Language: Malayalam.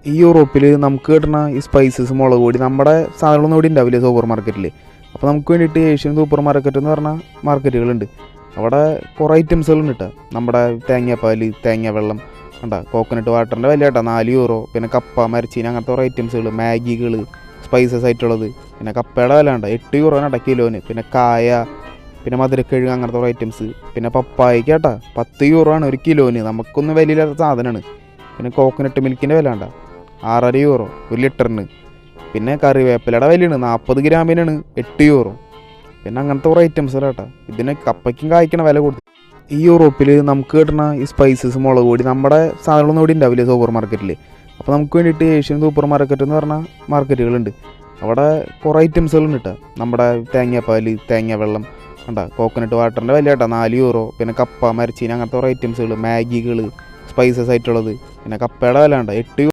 ഈ യൂറോപ്പിൽ നമുക്ക് കിട്ടുന്ന ഈ സ്പൈസസ് മുളക് പൊടി നമ്മുടെ സാധനങ്ങളൊന്നും ഇവിടെ ഉണ്ടാവില്ല സൂപ്പർ മാർക്കറ്റിൽ. അപ്പോൾ നമുക്ക് വേണ്ടിയിട്ട് ഏഷ്യൻ സൂപ്പർ മാർക്കറ്റ് എന്ന് പറഞ്ഞ മാർക്കറ്റുകളുണ്ട്. അവിടെ കുറേ ഐറ്റംസുകളുണ്ട് കേട്ടോ. നമ്മുടെ തേങ്ങാപ്പാൽ, തേങ്ങ വെള്ളം കോക്കനട്ട് വാട്ടറിൻ്റെ വില കേട്ടോ €4. പിന്നെ കപ്പ, മരച്ചീനി, അങ്ങനത്തെ കുറേ ഐറ്റംസുകൾ, മാഗികൾ, സ്പൈസസ് ആയിട്ടുള്ളത്. പിന്നെ കപ്പയുടെ വില ഉണ്ട് €8 കിലോന്. പിന്നെ കായ, പിന്നെ മധുരക്കിഴങ്ങ്, അങ്ങനത്തെ കുറേ ഐറ്റംസ്. പിന്നെ പപ്പായക്ക് കേട്ടോ €10 ഒരു കിലോന്. നമുക്കൊന്നും വിലയില്ലാത്ത സാധനമാണ്. പിന്നെ കോക്കനട്ട് മിൽക്കിൻ്റെ വില ഉണ്ടോ €6.5 ഒരു ലിറ്ററിന്. പിന്നെ കറിവേപ്പിലയുടെ വിലയാണ് 40 ഗ്രാമിനാണ് €8. പിന്നെ അങ്ങനത്തെ കുറേ ഐറ്റംസ് കേട്ടോ. ഇതിന് കപ്പയ്ക്കും കായ്ക്കണ വില കൊടുത്തു. ഈ യൂറോപ്പിൽ നമുക്ക് കിട്ടുന്ന ഈ സ്പൈസസ് മുളക് പൊടി നമ്മുടെ സാധനങ്ങളൊന്നും ഇവിടെ ഉണ്ടാവില്ല സൂപ്പർ മാർക്കറ്റിൽ. അപ്പോൾ നമുക്ക് വേണ്ടിയിട്ട് ഏഷ്യൻ സൂപ്പർ മാർക്കറ്റ് എന്ന് പറഞ്ഞ മാർക്കറ്റുകളുണ്ട്. അവിടെ കുറേ ഐറ്റംസുകളുണ്ട് കേട്ടോ. നമ്മുടെ തേങ്ങാപ്പാൽ, തേങ്ങ വെള്ളം കോക്കനട്ട് വാട്ടറിൻ്റെ വില കേട്ടോ €4. പിന്നെ കപ്പ, മരച്ചീനി, അങ്ങനത്തെ കുറേ ഐറ്റംസുകൾ, മാഗികൾ, സ്പൈസസ് ആയിട്ടുള്ളത്. പിന്നെ കപ്പയുടെ വില ഉണ്ട് €8.